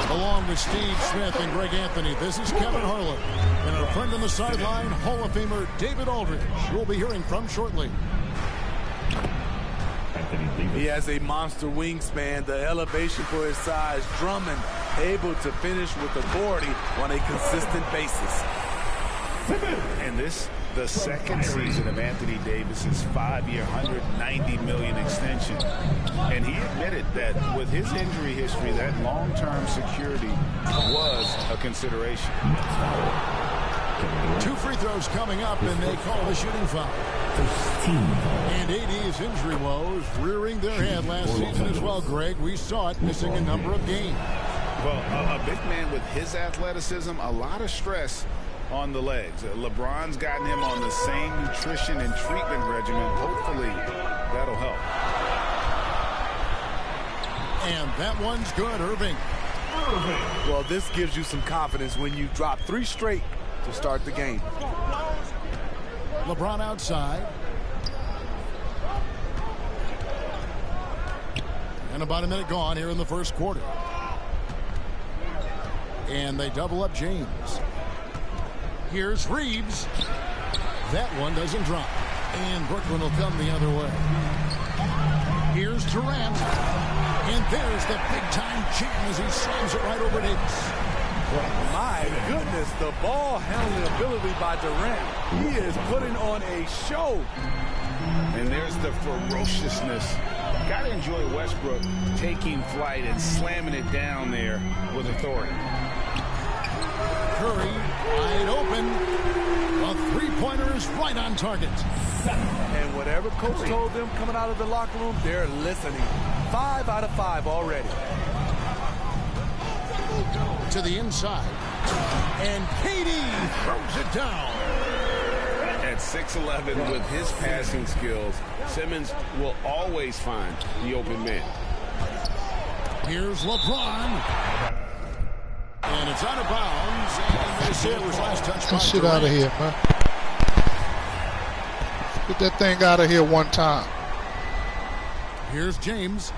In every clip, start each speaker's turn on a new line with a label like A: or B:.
A: Along with Steve Smith and Greg Anthony, this is Kevin Harlan. And our friend on the sideline, Hall of Famer David Aldridge, who we'll be hearing from shortly.
B: He has a monster wingspan, the elevation for his size. Drummond able to finish with authority on a consistent basis.
C: And this, the second season of Anthony Davis's 5-year, $190 million extension. And he admitted that with his injury history, that long-term security was a consideration.
A: 2 free throws coming up, and they call the shooting foul. And AD's injury woes rearing their head last season as well, Greg. We saw it missing a number of games.
C: Well, a big man with his athleticism, a lot of stress on the legs. LeBron's gotten him on the same nutrition and treatment regimen. Hopefully, that'll help.
A: And that one's good, Irving.
B: Well, this gives you some confidence when you drop 3 straight to start the game.
A: LeBron outside. And about a minute gone here in the first quarter. And they double up James. Here's Reeves. That one doesn't drop. And Brooklyn will come the other way. Here's Durant. And there's the big-time jam as he slams it right over Davis.
B: My goodness, the ball handling ability by Durant. He is putting on a show.
C: And there's the ferociousness. Got to enjoy Westbrook taking flight and slamming it down there with authority.
A: Curry, wide open. A three-pointer is right on target.
B: And whatever coach told them coming out of the locker room, they're listening. 5 out of 5 already.
A: To the inside. And KD throws it down.
D: At 6'11", with his passing skills, Simmons will always find the open man.
A: Here's LeBron. And it's out of bounds. And they say it was last touched by
E: Shit
A: Durant.
E: out of here, man. Get that thing out of here one time.
A: Here's James.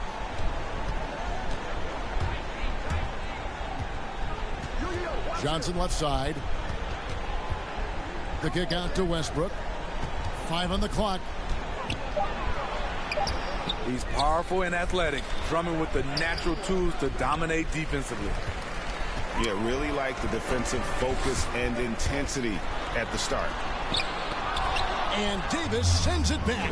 A: Johnson left side. The kick out to Westbrook. 5 on the clock.
B: He's powerful and athletic, drumming with the natural tools to dominate defensively.
C: Yeah, really like the defensive focus and intensity at the start.
A: And Davis sends it back.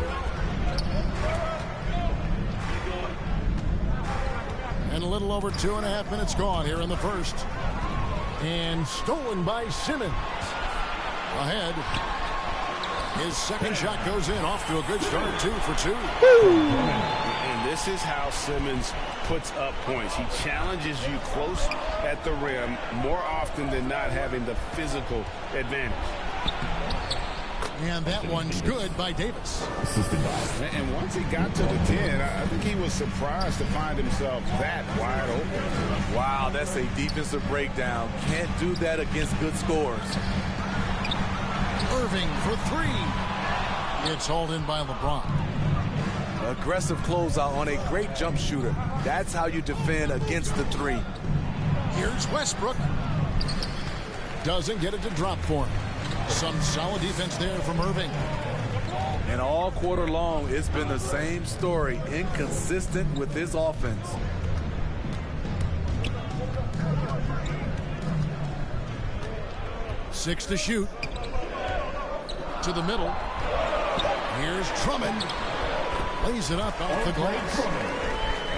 A: And a little over 2.5 minutes gone here in the first. And stolen by Simmons. Ahead. His second shot goes in, off to a good start, 2 for 2.
D: And this is how Simmons puts up points. He challenges you close at the rim more often than not, having the physical advantage.
A: And that one's good by Davis.
C: And once he got to the 10, I think he was surprised to find himself that wide open.
B: Wow, that's a defensive breakdown. Can't do that against good scores.
A: Irving for 3. It's hauled in by LeBron.
B: Aggressive closeout on a great jump shooter. That's how you defend against the 3.
A: Here's Westbrook. Doesn't get it to drop for him. Some solid defense there from Irving.
B: And all quarter long, it's been the same story. Inconsistent with his offense.
A: Six to shoot. To the middle. Here's Drummond. Lays it up off the glass.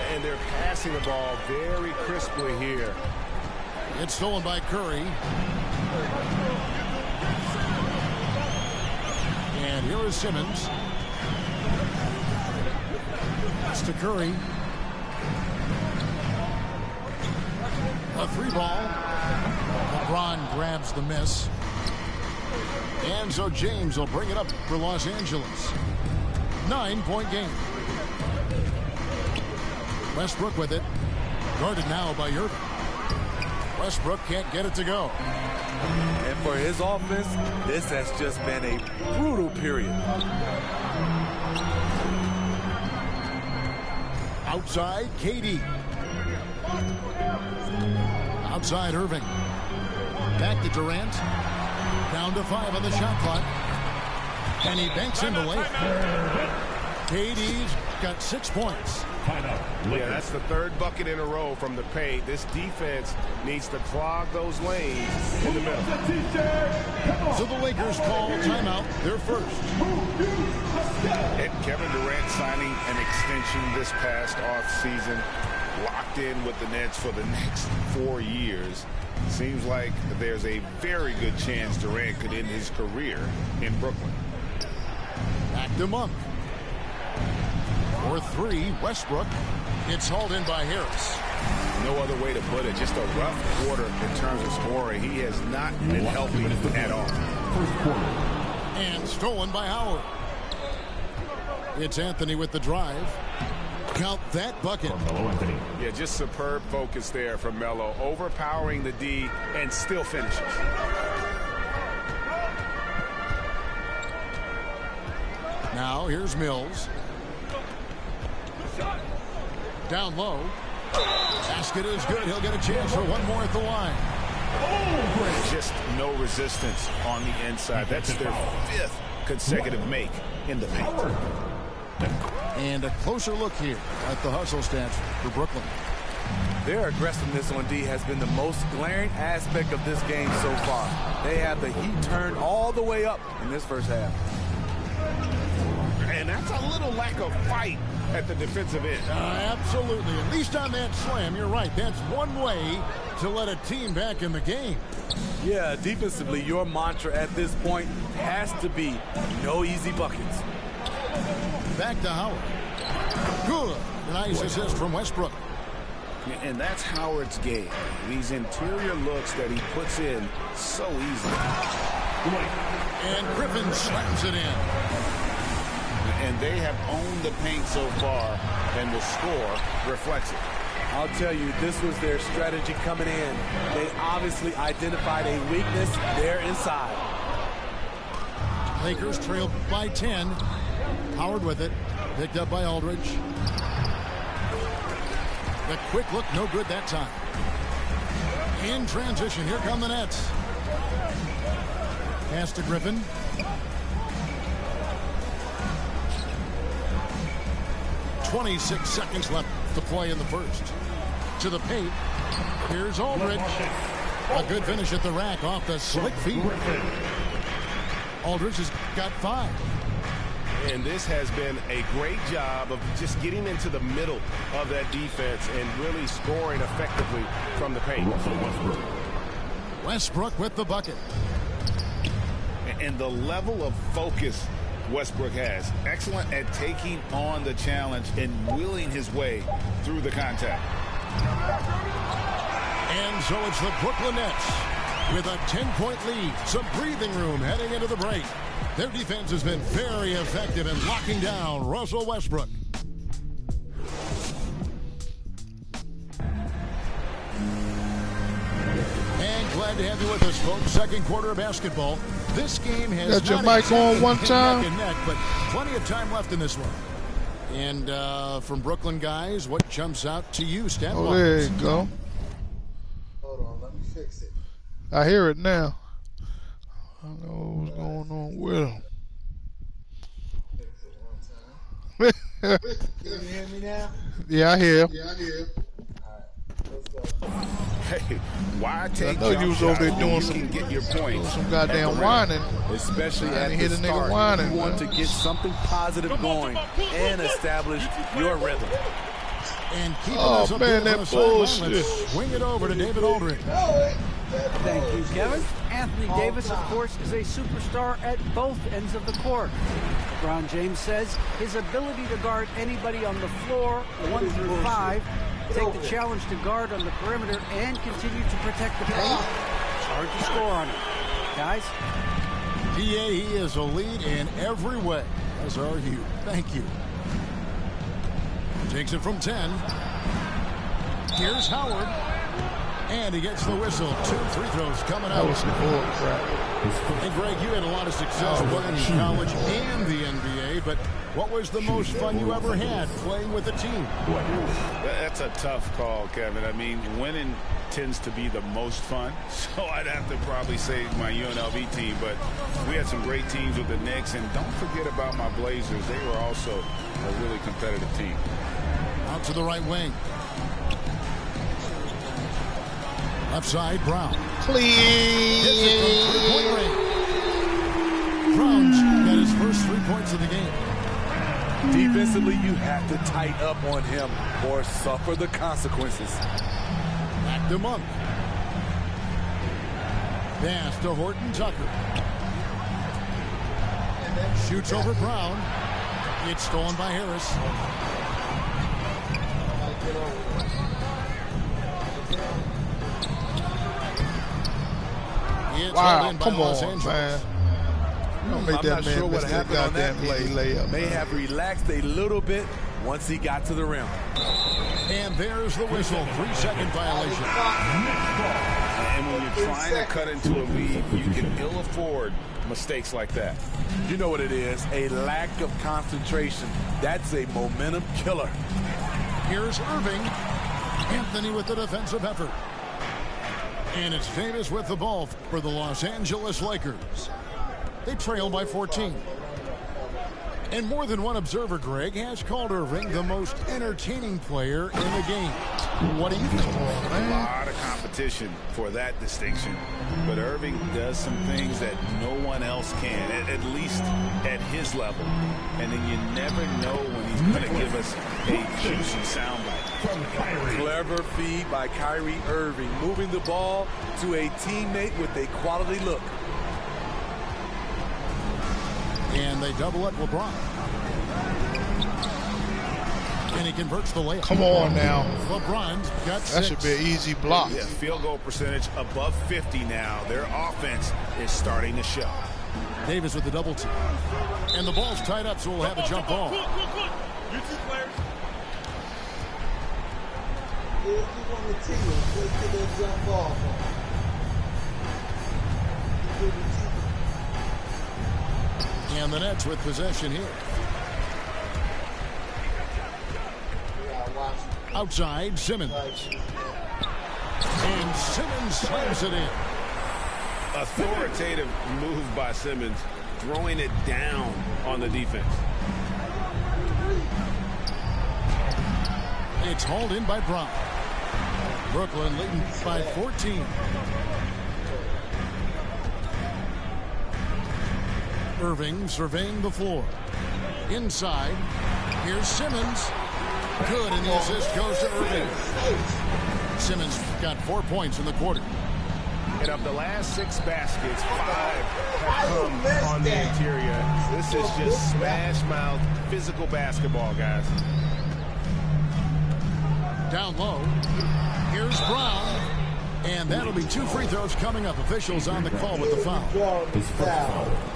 C: And they're passing the ball very crisply here.
A: It's stolen by Curry. And here is Simmons. That's to Curry. A 3-ball. LeBron grabs the miss. And so James will bring it up for Los Angeles. 9-point game. Westbrook with it. Guarded now by Irving. Westbrook can't get it to go.
B: And for his offense, this has just been a brutal period.
A: Outside, KD. outside Irving. Back to Durant. Down to 5 on the shot clock. And he banks in the way. KD's got 6 points.
D: Yeah, that's the 3rd bucket in a row from the paint. This defense needs to clog those lanes in the middle.
A: So the Lakers call timeout, their first.
C: And Kevin Durant signing an extension this past offseason, locked in with the Nets for the next 4 years. Seems like there's a very good chance Durant could end his career in Brooklyn.
A: Back to Monk. For 3, Westbrook. It's hauled in by Harris.
C: No other way to put it. Just a rough quarter in terms of scoring. He has not been healthy at all.
F: First quarter.
A: And stolen by Howard. It's Anthony with the drive. Count that bucket.
F: Carmelo Anthony.
C: Yeah, just superb focus there from Melo. Overpowering the D and still finishes.
A: Now here's Mills. Down low. Basket is good. He'll get a chance for one more at the line.
C: Just no resistance on the inside. That's their 5th consecutive make in the paint.
A: And a closer look here at the hustle stats for Brooklyn.
B: Their aggressiveness on D has been the most glaring aspect of this game so far. They have the heat turned all the way up in this first half.
C: And that's a little lack of fight at the defensive end.
A: Absolutely. At least on that slam, you're right. That's one way to let a team back in the game.
B: Yeah, defensively, your mantra at this point has to be no easy buckets.
A: Back to Howard. Good. Nice assist from Westbrook.
C: And that's Howard's game. These interior looks that he puts in so easily.
A: And Griffin slams it in.
C: And they have owned the paint so far, and the score reflects it.
B: I'll tell you, this was their strategy coming in. They obviously identified a weakness there inside.
A: Lakers trail by 10. Howard with it. Picked up by Aldridge. The quick look, no good that time. In transition, here come the Nets. Pass to Griffin. .26 seconds left to play in the first. To the paint. Here's Aldridge. A good finish at the rack off the slick feet. Aldridge has got 5.
C: And this has been a great job of just getting into the middle of that defense and really scoring effectively from the paint.
A: Westbrook with the bucket.
C: And the level of focus Westbrook has. Excellent at taking on the challenge and willing his way through the contact.
A: And so it's the Brooklyn Nets with a 10-point lead. Some breathing room heading into the break. Their defense has been very effective in locking down Russell Westbrook. And glad to have you with us, folks. Second quarter of basketball. This game has
E: got your mic on one time,
A: neck, but plenty of time left in this one. And from Brooklyn guys, what jumps out to you, stat
E: Oh, there you go.
G: Hold on, let me fix it.
E: I hear it now. I don't know what's going on with him.
G: Fix it one time. Can you hear me now?
E: Yeah, I hear.
G: Yeah, I hear. All right, let's go.
C: Hey, why take
E: I know you was over there doing
C: some get your points?
E: Some goddamn whining.
B: Especially
E: I
B: at
E: didn't
B: the
E: hear the nigga
B: start,
E: whining,
B: you want
E: man.
B: to get something positive going and establish your rhythm.
A: And keeping
E: Oh,
A: us up
E: man,
A: here
E: that
A: on the sideline,
E: bullshit.
A: let's swing it over to David Aldridge.
H: Thank you, Kevin. Anthony Davis, of course, is a superstar at both ends of the court. LeBron James says his ability to guard anybody on the floor, 1 through 5, take the challenge to guard on the perimeter, and continue to protect the paint. It's hard to score on him. Guys?
A: PA, he is a lead in every way, as are you. Thank you. Takes it from 10. Here's Howard. And he gets the whistle. 2 free throws coming
E: That
A: out.
E: was some bull crap.
A: And Greg, you had a lot of success both in college and the NBA, but what was the most fun you ever had playing with a team?
C: That's a tough call, Kevin. I mean, winning tends to be the most fun, so I'd have to probably say my UNLV team, but we had some great teams with the Knicks, and don't forget about my Blazers. They were also a really competitive team.
A: Out to the right wing. Left side, Brown.
E: Clean.
A: Hits it from three-point range. Brown's got his first 3 points of the game.
B: Defensively, you have to tighten up on him or suffer the consequences.
A: Back to Monk. Pass to Horton Tucker. Shoots over Brown. It's stolen by Harris. It's hauled
E: Wow,
A: in by
E: come
A: Los
E: on,
A: Angeles.
E: man. You don't make
B: I'm
E: that
B: not
E: man
B: sure what
E: miss that
B: happened on that
E: goddamn
B: play.
E: easy layup.
B: May
E: man.
B: have relaxed a little bit once he got to the rim.
A: And there's the whistle. 3-second violation.
C: And when you're trying to cut into a lead, you can ill afford mistakes like that.
B: You know what it is, a lack of concentration. That's a momentum killer.
A: Here's Irving. Anthony with the defensive effort. And it's Davis with the ball for the Los Angeles Lakers. They trail by 14. And more than one observer, Greg, has called Irving the most entertaining player in the game. What do you think?
C: A lot of competition for that distinction. But Irving does some things that no one else can, at least at his level. And then you never know when he's going to give us a juicy soundbite.
B: Clever feed by Kyrie Irving, moving the ball to a teammate with a quality look.
A: And they double up LeBron. And he converts the layup.
E: Come on now.
A: LeBron's got 6.
E: That should be an easy block.
C: Yeah, field goal percentage above 50 now. Their offense is starting to show.
A: Davis with the double team. And the ball's tied up, so we'll have a jump ball.
G: You two players. Yeah, keep on the team. Let's get that jump ball.
A: And the Nets with possession here. Outside, Simmons. And Simmons slams it in.
C: Authoritative move by Simmons, throwing it down on the defense.
A: It's hauled in by Brown. Brooklyn leading by 14. Irving surveying the floor. Inside, here's Simmons. Good, and the assist goes to Irving. Simmons got 4 points in the quarter.
C: And of the last 6 baskets, 5 have come on the interior. This is just smash mouth physical basketball, guys.
A: Down low. Here's Brown. And that'll be 2 free throws coming up. Officials on the call with the foul.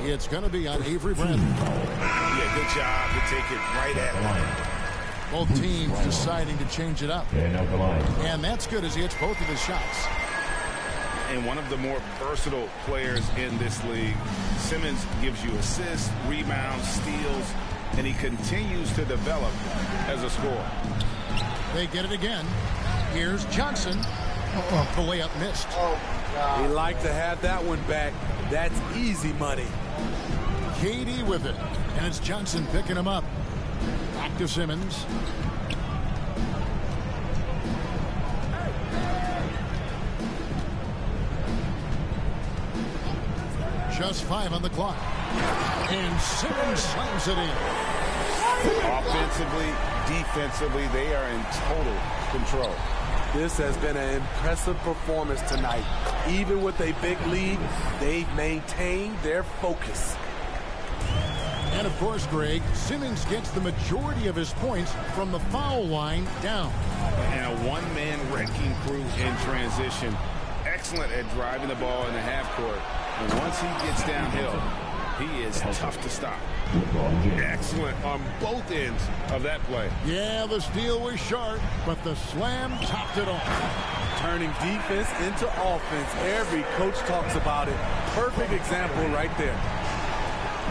A: It's going to be on Avery Bradley.
C: Yeah, good job to take it right at him.
A: Both teams deciding to change it up. And that's good as he hits both of his shots.
C: And one of the more versatile players in this league. Simmons gives you assists, rebounds, steals, and he continues to develop as a scorer.
A: They get it again. Here's Johnson. The layup missed.
B: They like to have that one back. That's easy money.
A: Katie with it. And it's Johnson picking him up. Back to Simmons. Just 5 on the clock. And Simmons slams it in.
C: Offensively, defensively, they are in total control.
B: This has been an impressive performance tonight. Even with a big lead, they've maintained their focus.
A: And of course, Greg, Simmons gets the majority of his points from the foul line down.
C: And a one-man wrecking crew in transition. Excellent at driving the ball in the half court. And once he gets downhill, he is tough to stop. Excellent on both ends of that play.
A: Yeah, the steal was sharp, but the slam topped it off.
B: turning defense into offense. Every coach talks about it. Perfect example right there.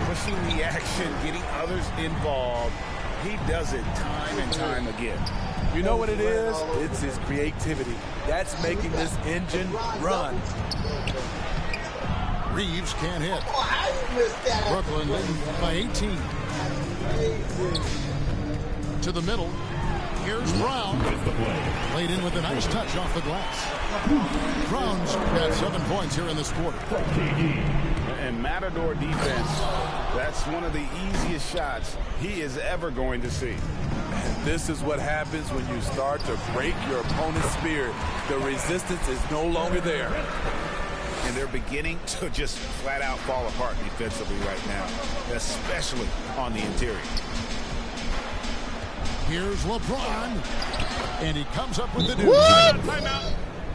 C: Pushing the action, getting others involved. He does it time and time again.
B: You know what it is? It's his creativity. That's making this engine run.
A: Reeves can't hit. Brooklyn leading by 18. To the middle. Here's Brown. Laid in with a nice touch off the glass. Brown's got 7 points here in this quarter.
C: And Matador defense, that's one of the easiest shots he is ever going to see.
B: And this is what happens when you start to break your opponent's spirit. The resistance is no longer there.
C: And they're beginning to just flat out fall apart defensively right now, especially on the interior.
A: Here's LeBron. And he comes up with the deuce.
C: Timeout.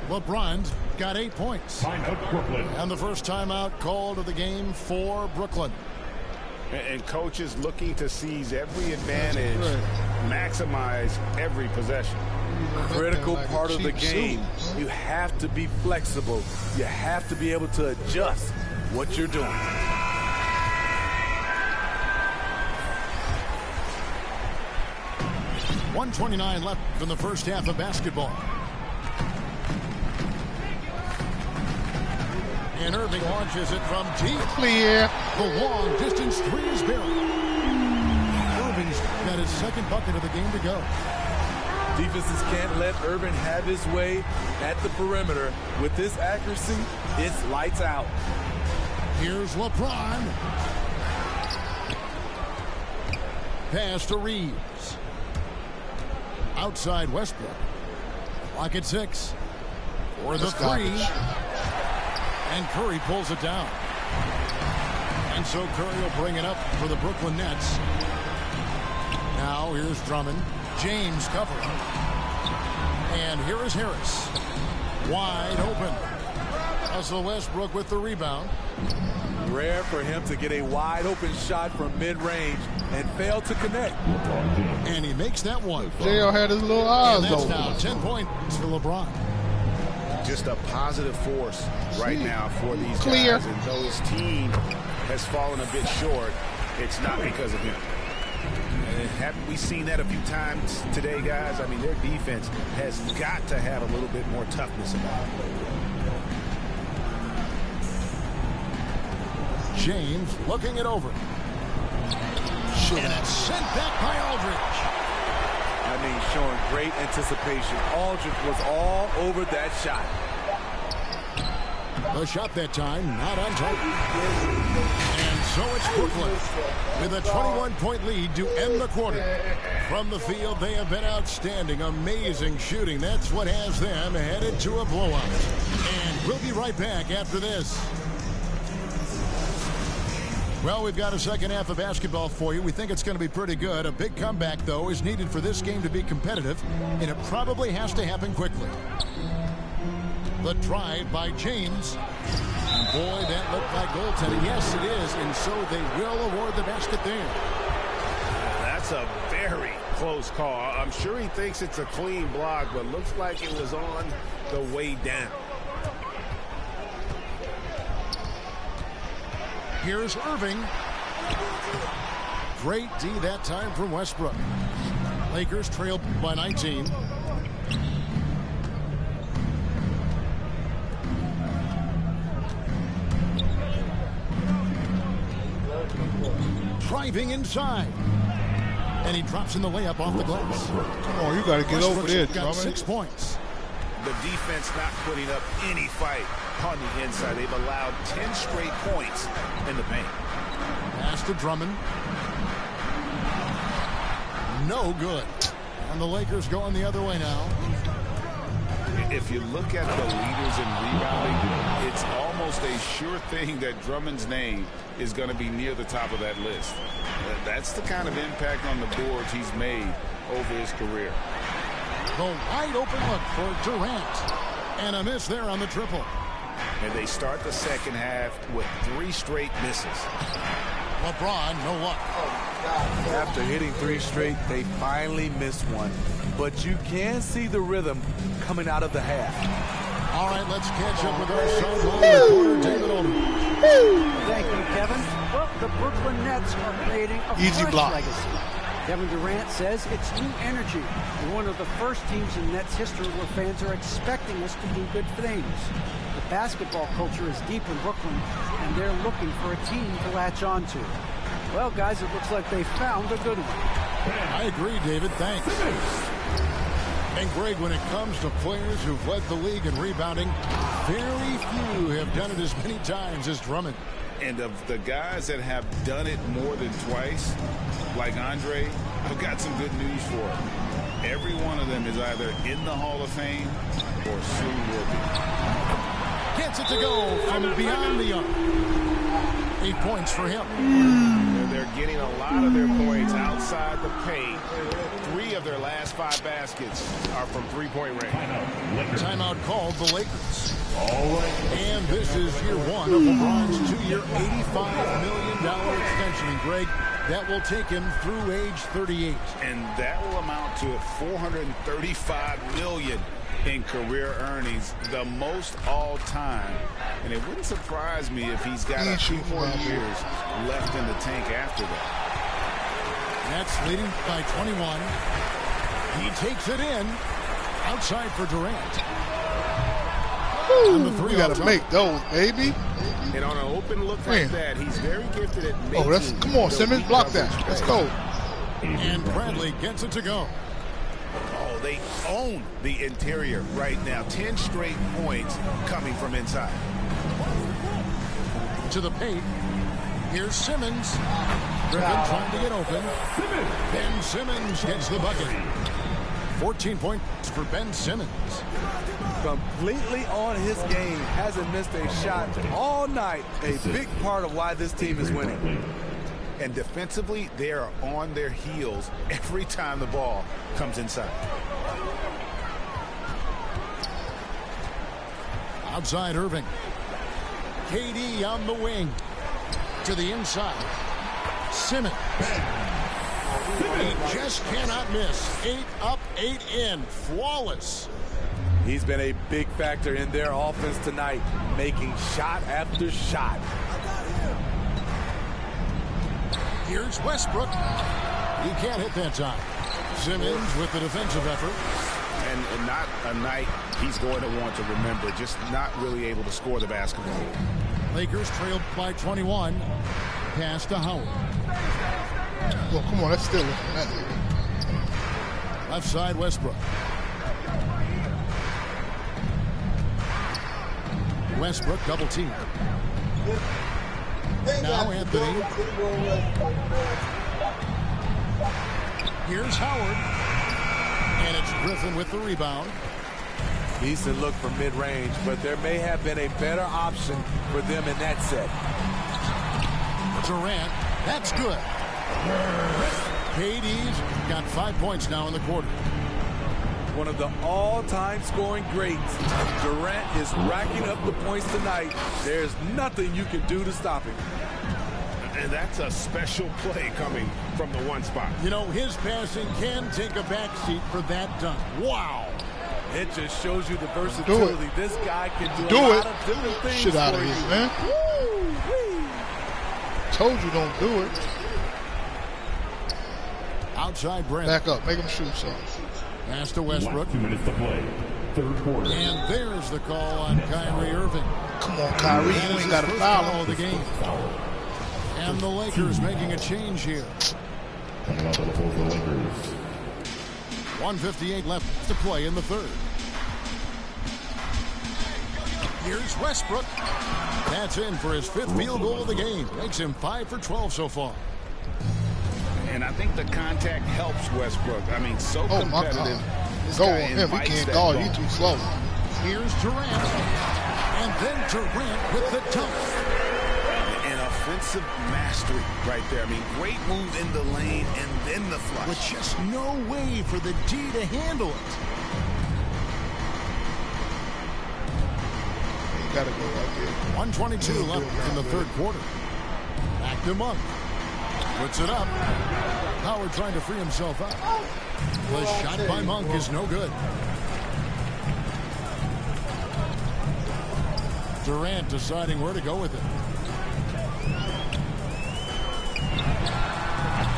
A: LeBron's got 8 points. And the first timeout called of the game for Brooklyn.
C: And coaches looking to seize every advantage, maximize every possession.
B: Critical part of the game. You have to be flexible. You have to be able to adjust what you're doing.
A: .129 left in the first half of basketball. And Irving launches it from deep.
E: Clear.
A: The long distance three is buried. Irving's got his second bucket of the game to go.
B: Defenses can't let Irving have his way at the perimeter. With this accuracy, it's lights out.
A: Here's LeBron. Pass to Reeves. Outside Westbrook. Clock at 6. For the three. And Curry pulls it down. And so Curry will bring it up for the Brooklyn Nets. Now here's Drummond. James covering. And here is Harris. Wide open. Russell Westbrook with the rebound.
B: Rare for him to get a wide open shot from mid-range and fail to connect.
A: And he makes that one.
E: JL had his little eyes
A: and that's
E: open.
A: now 10 points for LeBron.
C: Just a positive force right now for these
E: Clear.
C: guys. And though his team has fallen a bit short, it's not because of him. And haven't we seen that a few times today, guys? I mean, their defense has got to have a little bit more toughness about it.
A: James looking it over. And it's sent back by Aldridge.
B: I mean, showing great anticipation. Aldridge was all over that shot.
A: The shot that time, not on target. And so it's Brooklyn with a 21-point lead to end the quarter. From the field, they have been outstanding. Amazing shooting. That's what has them headed to a blowout. And we'll be right back after this. Well, we've got a second half of basketball for you. We think it's going to be pretty good. A big comeback, though, is needed for this game to be competitive, and it probably has to happen quickly. The drive by James. And boy, that looked like goaltending. Yes, it is, and so they will award the basket there.
C: That's a very close call. I'm sure he thinks it's a clean block, but looks like it was on the way down.
A: Here's Irving. Great D that time from Westbrook. Lakers trail by 19. Driving inside. And he drops in the layup off the glass.
E: Come on, you got to get over there,
A: got
E: Drummond.
A: 6 points.
C: The defense not putting up any fight on the inside. They've allowed 10 straight points in the paint.
A: Pass to Drummond. No good. And the Lakers going the other way now.
C: If you look at the leaders in rebounding, it's almost a sure thing that Drummond's name is going to be near the top of that list. That's the kind of impact on the boards he's made over his career.
A: The wide open look for Durant. And a miss there on the triple.
C: And they start the second half with 3 straight misses.
A: LeBron, no luck.
B: After hitting 3 straight, they finally missed one. But you can see the rhythm coming out of the half.
A: All right, let's catch up with our sideline reporter, David Olden.
H: Thank you, Kevin. Well, the Brooklyn Nets are creating a
E: Easy
H: fresh
E: block.
H: legacy. Kevin Durant says it's new energy. We're one of the first teams in Nets history where fans are expecting us to do good things. The basketball culture is deep in Brooklyn, and they're looking for a team to latch on to. Well, guys, it looks like they found a good one.
A: I agree, David. Thanks. And Greg, when it comes to players who've led the league in rebounding, very few have done it as many times as Drummond.
C: And of the guys that have done it more than twice, like Andre, I've got some good news for him. Every one of them is either in the Hall of Fame or soon will be.
A: Gets it to go from beyond the arc. 8 points for him.
C: They're getting a lot of their points outside the paint. 3 of their last 5 baskets are from three-point range.
A: Timeout called the Lakers. And this is year 1 of LeBron's 2-year, $85 million extension. And Greg, that will take him through age 38.
C: And that will amount to $435 million in career earnings, the most all time. And it wouldn't surprise me if he's got a few more years left in the tank after that.
A: Nets leading by 21. He takes it in. Outside for Durant.
E: We got to make those, baby.
C: And on an open look like that, he's very gifted at making.
E: Oh, that's come on, Simmons, block that. Let's go.
A: And Bradley gets it to go.
C: Oh, they own the interior right now. 10 straight points coming from inside.
A: To the paint. Here's Simmons. Griffin trying to get open. Ben Simmons gets the bucket. 14 points for Ben Simmons.
B: Completely on his game. Hasn't missed a shot all night. A big part of why this team is winning.
C: And defensively, they are on their heels every time the ball comes inside.
A: Outside Irving. KD on the wing. To the inside. Simmons. He just cannot miss. 8 up, 8 in. Flawless.
B: He's been a big factor in their offense tonight, making shot after shot.
A: Here's Westbrook. He can't hit that time. Simmons with the defensive effort.
C: And not a night he's going to want to remember, just not really able to score the basketball.
A: Lakers trailed by 21. Pass to Howard.
E: Well, come on, let's steal it.
A: Left side, Westbrook. Westbrook double team. Now Anthony. Here's Howard. And it's Griffin with the rebound.
B: Decent look from mid-range, but there may have been a better option for them in that set.
A: Durant, that's good. KD's got 5 points now in the quarter.
B: One of the all-time scoring greats. Durant is racking up the points tonight. There's nothing you can do to stop him.
C: And that's a special play coming from the one spot.
A: You know, his passing can take a backseat for that dunk. Wow.
B: It just shows you the versatility. This guy can do a lot of different things.
E: Shit out of
B: for
E: here,
B: you.
E: man.
B: Woo-wee.
E: Told you don't do it.
A: Outside Brent.
E: Back up. Make him shoot something.
A: Pass to Westbrook.
F: 2 minutes to play. Third quarter.
A: And there's the call on Kyrie Irving.
E: Come on, Kyrie. You ain't got a foul
A: of the game. And the Lakers making a change here.
F: Coming out of the floor for the Lakers.
A: 1:58 left to play in the third. Here's Westbrook. That's in for his 5th field goal of the game. Makes him 5 for 12 so far.
C: And I think the contact helps Westbrook. I mean, so
E: Oh, my
C: competitive.
E: God.
C: This
E: Go
C: guy
E: on him. He
C: invites
E: can't
C: that
E: guard
C: ball.
E: you too slow.
A: Here's Durant. And then Durant with the dunk.
C: An offensive mastery right there. I mean, great move in the lane and then the flush.
A: With just no way for the D to handle it.
E: You got to go right there.
A: 1:22 left in the third quarter. Back to Monk. Puts it up. Howard trying to free himself up. The shot by Monk is no good. Durant deciding where to go with it.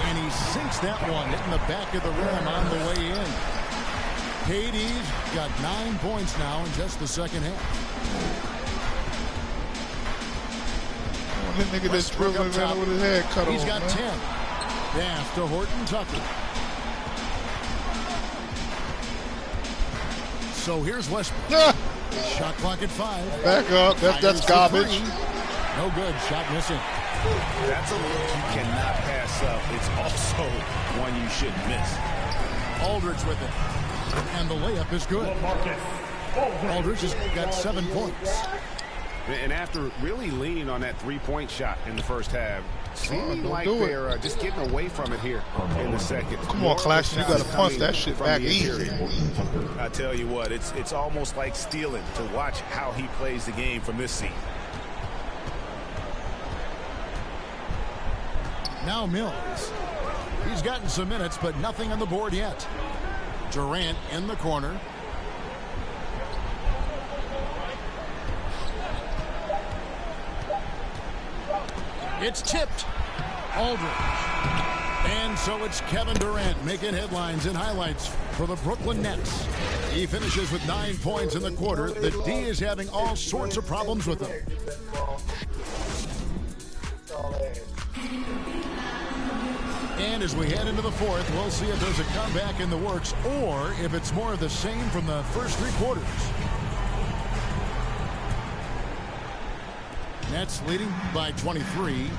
A: And he sinks that one, hitting the back of the rim on the way in. KD's got 9 points now in just the second half.
E: Oh, that nigga that's dribbling around with his head cut off.
A: He's got
E: man.
A: 10. Pass to Horton Tucker. So here's Westbrook.
E: Ah,
A: Shot clock at 5.
E: back up. That's garbage.
A: No good. Shot missing.
C: That's a look you cannot pass up. It's also one you shouldn't miss.
A: Aldridge with it. And the layup is good. Aldridge has got 7 points.
D: And after really leaning on that three-point shot in the first half, seeming
E: don't
D: like
E: do it.
D: they're just getting away from it here in the second.
E: Come on, Claxton, you got to punch that shit
D: From
E: back
D: the
E: easy.
D: interior.
C: I tell you what, it's almost like stealing to watch how he plays the game from this seat.
A: Now Mills. He's gotten some minutes, but nothing on the board yet. Durant in the corner. It's tipped. Aldridge. And so it's Kevin Durant making headlines and highlights for the Brooklyn Nets. He finishes with 9 points in the quarter. The D is having all sorts of problems with him. And as we head into the fourth, we'll see if there's a comeback in the works or if it's more of the same from the first 3 quarters. Nets leading by 23.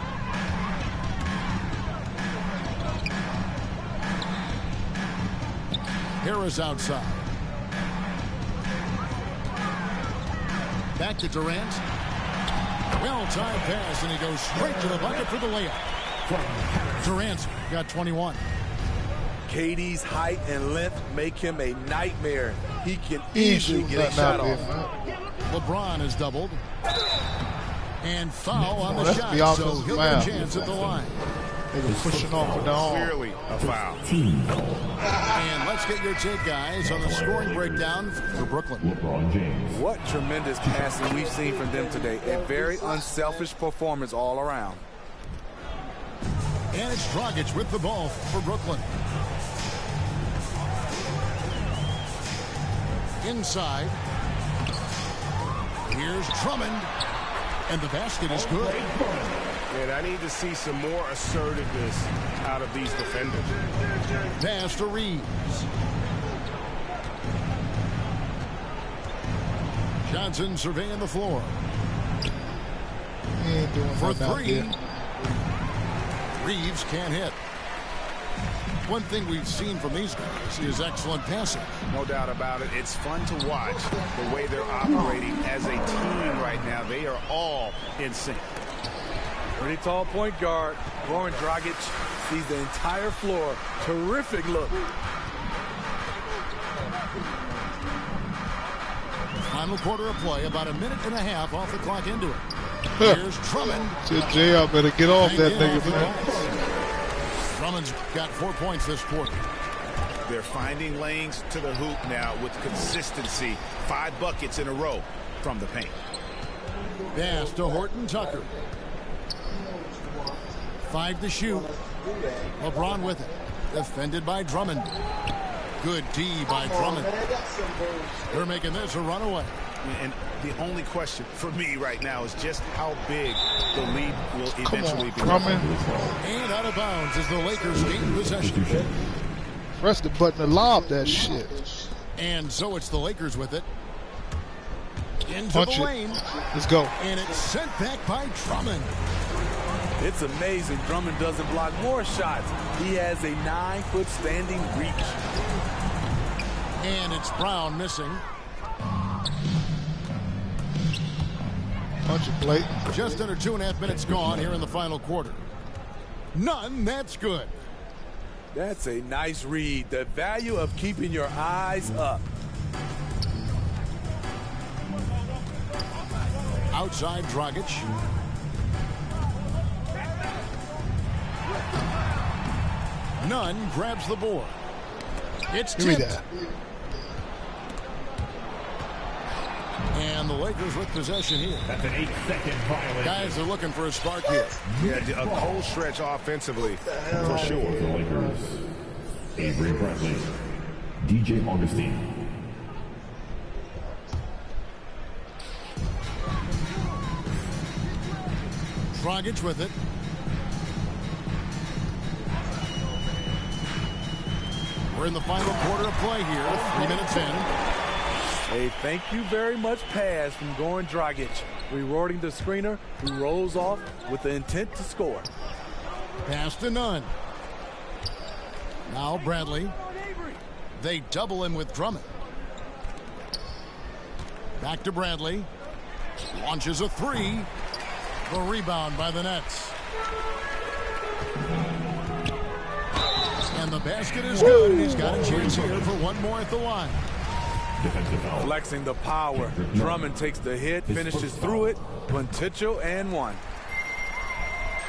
A: Harris outside. Back to Durant. Well-timed pass, and he goes straight to the bucket for the layup. Durant's got 21.
B: KD's height and length make him a nightmare. He can easily get a shot off.
A: LeBron is doubled. And foul on the
E: that's
A: shot,
E: the
A: so
E: offensive
A: he'll
E: foul.
A: get a chance at the line.
E: They were pushing off with the arm.
C: Clearly a foul.
A: And let's get your take, guys, on the scoring breakdown for Brooklyn.
F: LeBron James.
B: What tremendous passing we've seen from them today. A very unselfish performance all around.
A: And it's Dragic with the ball for Brooklyn. Inside. Here's Drummond. And the basket is good.
D: And I need to see some more assertiveness out of these defenders.
A: Pass to Reeves. Johnson surveying the floor.
E: He ain't doing
A: For
E: nothing out
A: 3.
E: there.
A: Reeves can't hit. One thing we've seen from these guys is excellent passing.
C: No doubt about it. It's fun to watch the way they're operating as a team right now. They are all in sync.
B: Pretty tall point guard. Goran Dragic sees the entire floor. Terrific look.
A: Final quarter of play, about a minute and a half off the clock into it. Here's Drummond.
E: JR better get off that
A: Banged in
E: nigga, man.
A: off the glass. Drummond's got 4 points this quarter.
C: They're finding lanes to the hoop now with consistency. 5 buckets in a row from the paint.
A: Pass to Horton Tucker. 5 to shoot. LeBron with it. Defended by Drummond. Good D by Drummond. They're making this a runaway.
C: And the only question for me right now is just how big the lead will eventually be.
E: Drummond.
A: And out of bounds as the Lakers gain possession.
E: Press the button to lob that shit.
A: And so it's the Lakers with it. Into
E: Punch
A: the
E: it.
A: lane.
E: Let's go.
A: And it's sent back by Drummond.
B: It's amazing Drummond doesn't block more shots. He has a 9-foot standing reach.
A: And it's Brown missing.
E: Punch it, Blake.
A: Just under 2.5 minutes gone here in the final quarter. None, that's good.
B: That's a nice read. The value of keeping your eyes up.
A: Outside Dragic. Nunn grabs the board. It's
E: Give me
A: tipped.
E: that.
A: And the Lakers with possession here.
F: That's an 8-second violation.
A: Guys are looking for a spark here.
C: Yeah, a cold stretch offensively, for
F: For
C: sure.
F: the Lakers, Avery Bradley, DJ Augustine.
A: Dragic with it. We're in the final quarter of play here. 3 minutes in.
B: A thank you very much pass from Goran Dragic, rewarding the screener who rolls off with the intent to score.
A: Pass to Nunn. Now Bradley. They double him with Drummond. Back to Bradley. Launches a three. The rebound by the Nets. And the basket is good, and he's got a chance here for one more at the line.
F: Defensive foul.
B: Flexing the power. Drummond takes the hit, finishes through it, potential and one.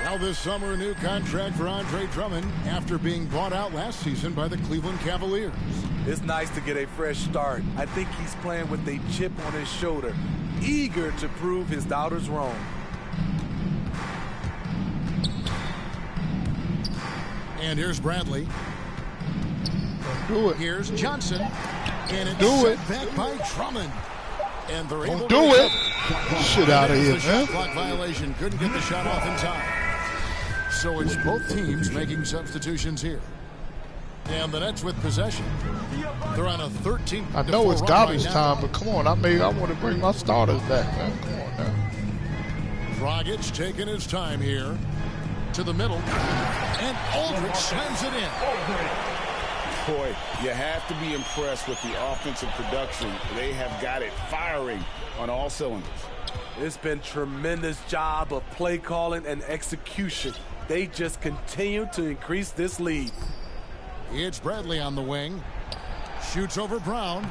A: Well, this summer, a new contract for Andre Drummond after being bought out last season by the Cleveland Cavaliers.
B: It's nice to get a fresh start. I think he's playing with a chip on his shoulder, eager to prove his doubters wrong.
A: And here's Bradley.
E: Do it.
A: Here's Johnson. And it's
E: Do
A: set
E: it.
A: back by Drummond. And they're able
E: Don't
A: to
E: do it.
A: recover.
E: Shit out of
A: There's
E: here,
A: the shot
E: man.
A: clock violation. Couldn't get the shot off in time. So it's both teams making substitutions here. And the Nets with possession. They're on a 13.
E: I know it's garbage time, but come on. I want to bring my starters back, man. Come on now.
A: Dragic taking his time here. To the middle. And Aldridge slams it in.
D: Boy, you have to be impressed with the offensive production. They have got it firing on all cylinders.
B: It's been tremendous job of play calling and execution. They just continue to increase this lead.
A: It's Bradley on the wing. Shoots over Brown.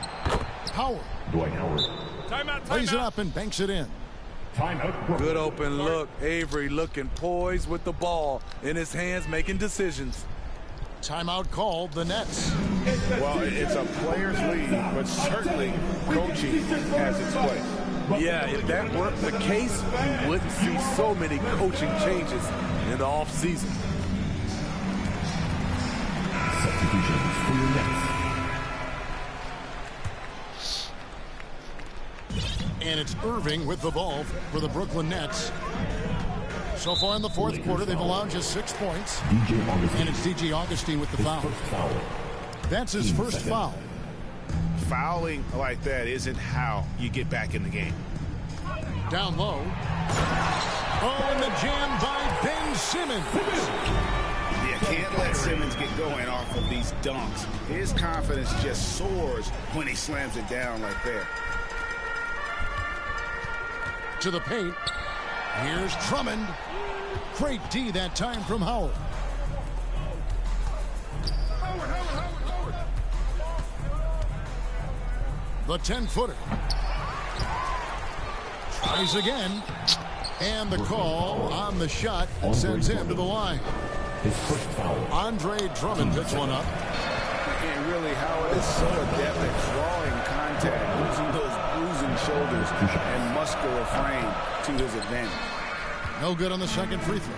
A: Howard.
F: Dwight Howard.
A: Plays it up and banks it in.
F: Timeout.
B: Good open look. Avery looking poised with the ball in his hands, making decisions.
A: Timeout called, the Nets.
C: Well, it's a player's league, but certainly coaching has its place.
B: Yeah, if that weren't the case, we wouldn't see so many coaching changes in the offseason.
F: Substitutions for your Nets.
A: And it's Irving with the ball for the Brooklyn Nets. So far in the fourth quarter, they've allowed just 6 points.
F: DJ Augustine.
A: And it's DJ Augustine with the foul.
F: First foul.
A: That's his first foul.
C: Fouling like that isn't how you get back in the game.
A: Down low. Oh, and the jam by Ben Simmons.
C: You can't let Simmons get going off of these dunks. His confidence just soars when he slams it down like that.
A: To the paint. Here's Drummond. Great D that time from Howard. The 10-footer. Tries again. And the call on the shot sends him to the line.
F: His first foul.
A: Andre Drummond picks one up.
C: And really, Howard is so adept at drawing contact, using those bruising shoulders and muscular frame to his advantage.
A: No good on the second free throw.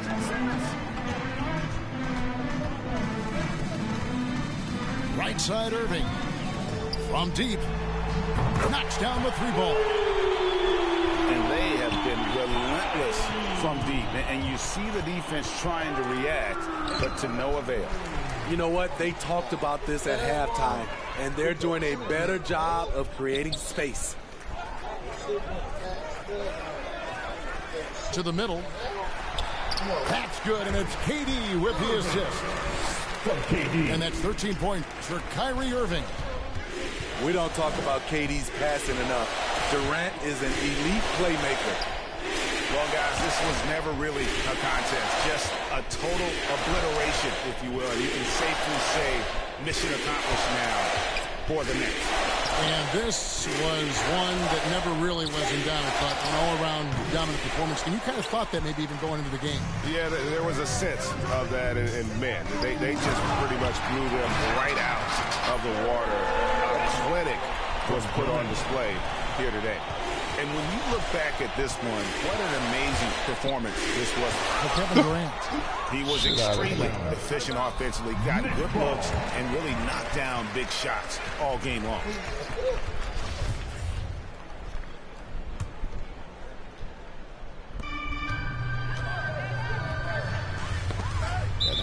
A: Right side Irving. From deep. Knocks down the three ball.
C: And they have been relentless from deep. And you see the defense trying to react, but to no avail.
B: You know what? They talked about this at halftime, and they're doing a better job of creating space.
A: To the middle. That's good, and it's KD with the assist.
F: From KD.
A: And that's 13 points for Kyrie Irving.
B: We don't talk about KD's passing enough. Durant is an elite playmaker.
C: Well, guys, this was never really a contest, just a total obliteration, if you will. And you can safely say mission accomplished now for the Nets.
A: And this was one that never really was in doubt, but an all-around dominant performance. And you kind of thought that maybe even going into the game.
C: Yeah, there was a sense of that, and man, they just pretty much blew them right out of the water. A clinic was put on display here today. And when you look back at this one, what an amazing performance this was.
A: Kevin Durant.
C: He was extremely efficient offensively, got good looks, and really knocked down big shots all game long.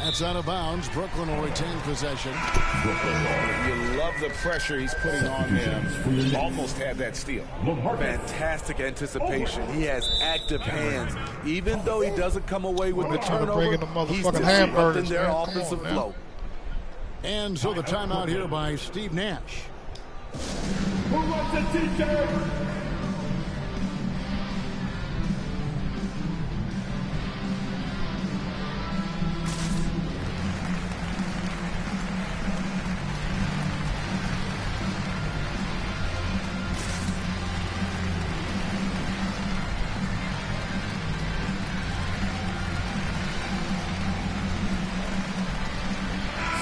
A: That's out of bounds. Brooklyn will retain possession.
C: You love the pressure he's putting on them. Almost had that steal.
B: Fantastic anticipation. He has active hands. Even though he doesn't come away with the turnover, he's disrupting their offensive flow.
A: And so the timeout here by Steve Nash.
F: Who wants a t-shirt?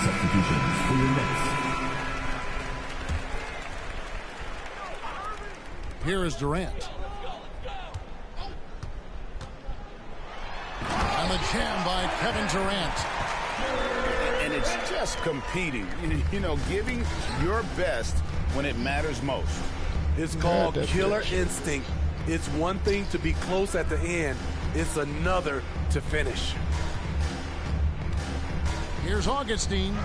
F: Substitutions for your next.
A: Here is Durant. And the jam by Kevin Durant.
C: And it's just competing, you know, giving your best when it matters most.
B: It's called killer instinct. It's one thing to be close at the end. It's another to finish.
A: Here's Augustine.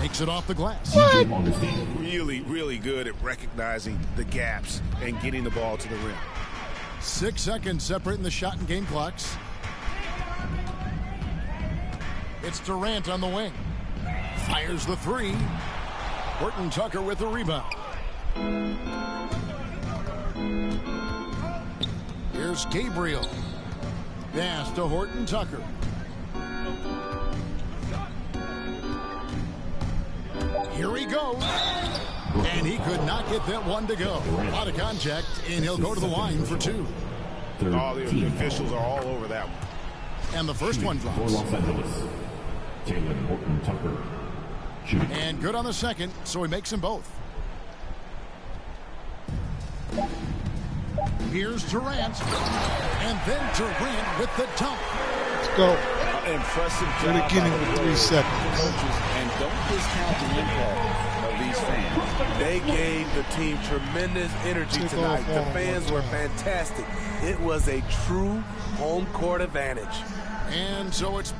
A: Takes it off the glass.
C: Really, really good at recognizing the gaps and getting the ball to the rim.
A: 6 seconds separating the shot and game clocks. It's Durant on the wing. Fires the three. Horton Tucker with the rebound. Here's Gabriel. Pass to Horton Tucker. Here he goes. And he could not get that one to go. Out of contact, and he'll go to the line for two.
C: All the officials are all over that one.
A: And the first one drops.
F: Horton Tucker.
A: And good on the second, so he makes them both. Here's Durant. And then Durant with the dunk.
E: Let's go.
C: Impressive job.
E: We're beginning with 3 seconds.
C: Coaches, and don't discount the impact of these fans.
B: They gave the team tremendous energy tonight. The fans were fantastic. It was a true home court advantage.
A: And so it's